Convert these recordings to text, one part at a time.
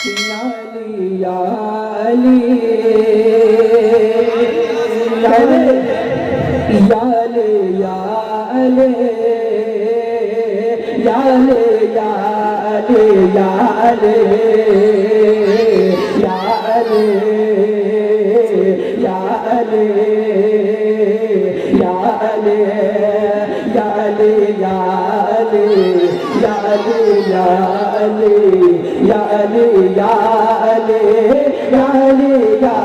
یا علی یا علی یا علی یا علی یا علی یا علی یا علی یا علی یا علی یا علی یا علی یا علی یا علی یا علی یا علی یا علی یا علی یا علی یا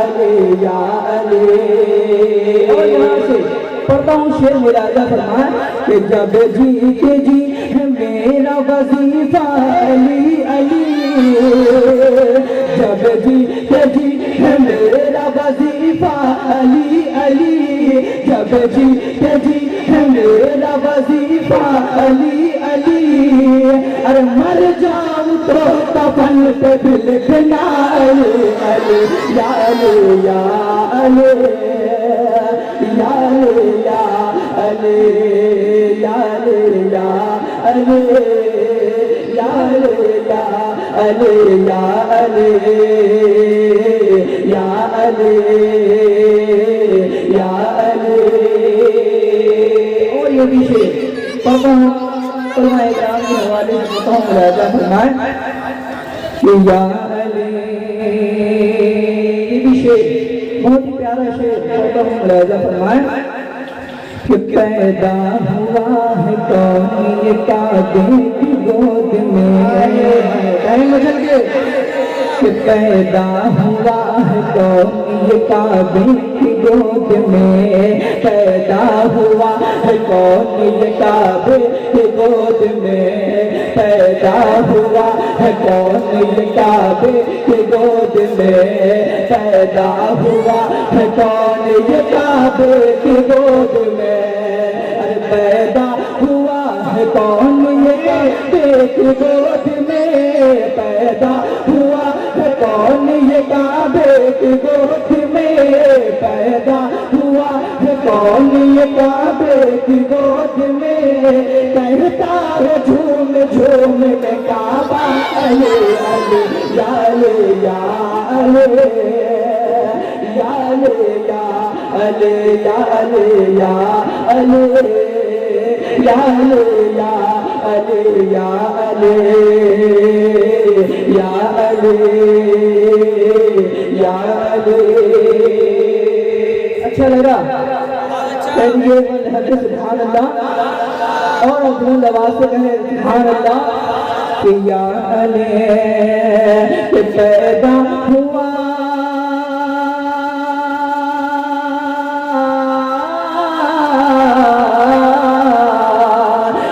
علی یا علی. اور یہاں سے پڑھتا ہوں شعر ملاحظہ فرمائیں کہ جب جی کے جی ہے میرا وظیفہ علی علی، جب جی کے جی ہے میرا وظیفہ علی علی، جب جی کے جی ہے میرا وظیفہ علی علی، ارے مر جاؤں تو کفن پہ بھی لکھنا علی علی یا علی یا علی یا علی یا علی یا علی یا علی یا علی یا علی یا علی یا علی. اور یہ بھی شعر پڑھتا ہوں، علماء کرام کے حوالے سے پڑھتا ہوں، ملاحظہ فرمائیں کہ یا علی. یہ بھی شعر بہت ہی پیارا شعر پڑھتا ہوں، ملاحظہ فرمائیں کہ پیدا ہوا ہے کون کعبے کی گود میں، مچل کے کہ پیدا ہوا ہے کون کعبے کی گود میں، پیدا ہوا ہے کون کعبے کی گود میں، پیدا ہوا ہے کون کعبے کی گود میں، پیدا ہوا ہے کون کعبے کی گود میں، ارے پیدا ہوا ہے کون کعبے کی گود میں، پیدا ہوا ہے کون کعبے کی گود میں، پیدا ہوا ہے کون کعبے کی گود میں، کہتا ہے جھوم جھوم کے کعبہ علی علی یا علی یا علی یا علی یا علی یا علی یا علی یا علی یا علی یا علی یا علی. اچھا لگ رہا؟ کہیے سبحان اللہ، اور بلند آواز سے کہیں سبحان اللہ کہ یا علی کہ پیدا ہوا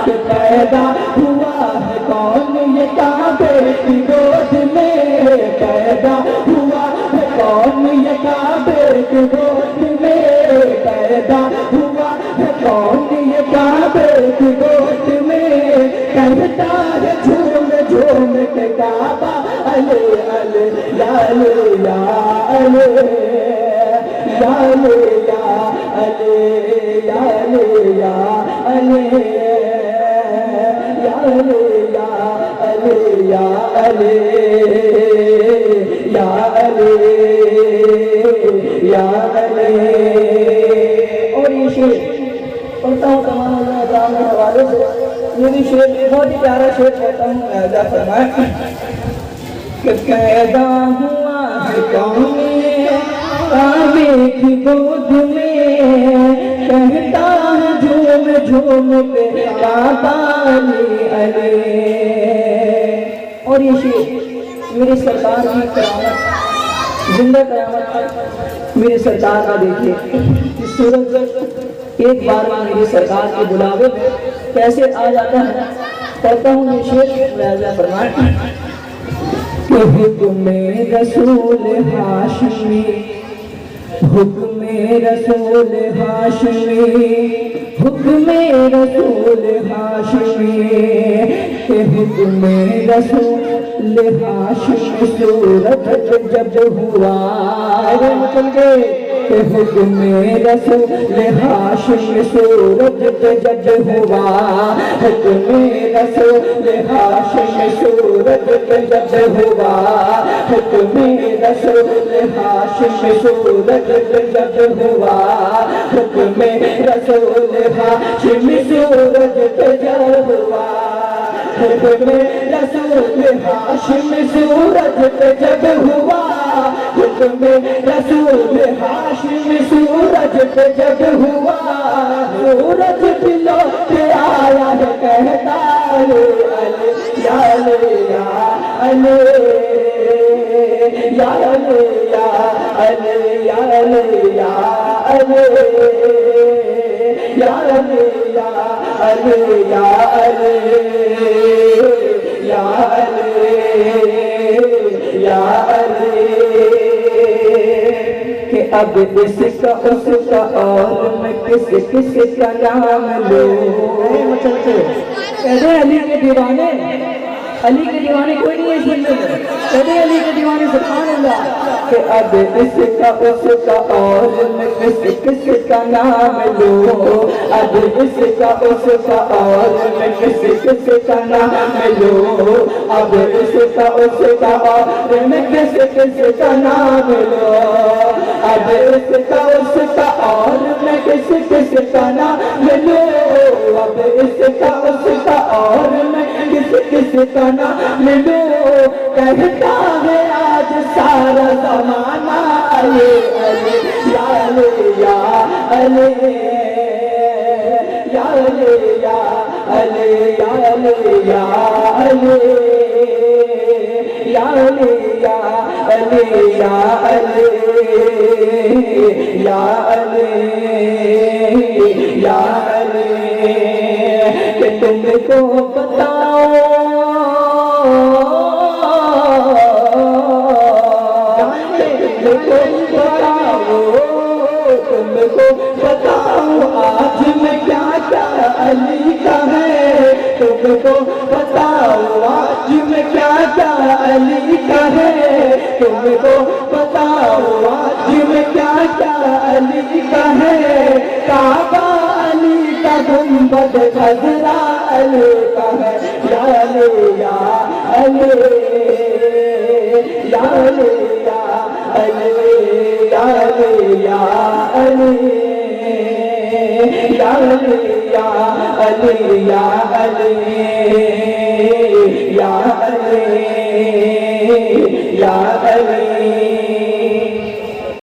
کہ پیدا ہوا ہے کون یہ کعبے کی گود میں، پیدا ہوا ہے کون یہ کعبے کی گود میں، پیدا ہوا ہے کون یہ کعبے کی گود میں، کہتا ہے جھوم جھوم کے کعبہ علی علی یا علی یا علی یا علی یا علی یا علی یا علی یا علی یا علی یا علی یا علی. اور یہ شعر پڑھتا ہوں تمام علماء کرام کے حوالے سے، یہ بھی شعر بہت ہی پیارا شعر پڑھتا ہوں، ملاحظہ فرمائیں کہ پیدا ہوا ہے کون کعبے کی گود میں، کہتا ہے جھوم جھوم کے کعبہ علی علی. اور یہ شعر میرے سرکار کی کرامت، زندہ قیامت میرے سرکار کا دیکھیے اس صورت میں ایک بار میں میری سرکار کے بلاوے کیسے آ جاتا ہے. پڑھتا ہوں یہ شعر، ملاحظہ فرمائیں کہ حکم رسول ہاشمی، حکم رسول ہاشمی، حکم رسول ہاشمی، کہ حکم رسول ہاشمی صورت جب ہوا، مطلب کہ حکم رسول ہاشم سورج پہ جب ہوا، حکم رسول ہاشم سورج پہ جب ہوا، حکم رسول ہاشم سورج پہ جب ہوا، حکم رسول ہاشم سورج پہ جب ہوا، حکم رسول ہاشم سورج پہ جب ہوا، حکم رسول ہاشم سورج پہ جب ہوا، سورج پلو پہ آیا ہے کہتا علی علی یا علی یا علی یا علی یا علی یا علی یا علی یا علی یا علی یا علی یا علی یا علی، کہ اب اس کا اس کا اور میں کس کا نام لوں؟ مچلتے کہتے علی کے دیوانے، علی کے دیوانے کوئی نہیں ہے اس بندے میں، کہتے علی کے دیوانے سبحان اللہ، کہ اب اس کا اس کا اور میں کس کا نام لوں، اب اس کا اس کا اور میں کس کا نام لوں، اب اس کا اس کا اور میں کس کا نام لوں، اب اس کا اس کا اور میں کس کا نام لوں، اب اس کا اس کا اور میں کس کا نام لوں، کہتا ہے آج سارا زمانہ علی علی یا علی یا علی یا علی یا علی یا علی یا علی یا علی یا علی یا علی یا علی یا علی، کہ تم کو بتاؤ تم کو بتاؤ آج میں کیا کیا علی کا ہے، تم کو بتاؤ آج میں کیا کیا علی کا ہے، تم کو بتاؤ آج میں کیا کیا علی کا ہے، کعبہ علی کا گنبد خضرا علی کا ہے، یا علی یا علی یا علی یا علی یا علی یا علی یا علی یا علی یا علی یا علی یا علی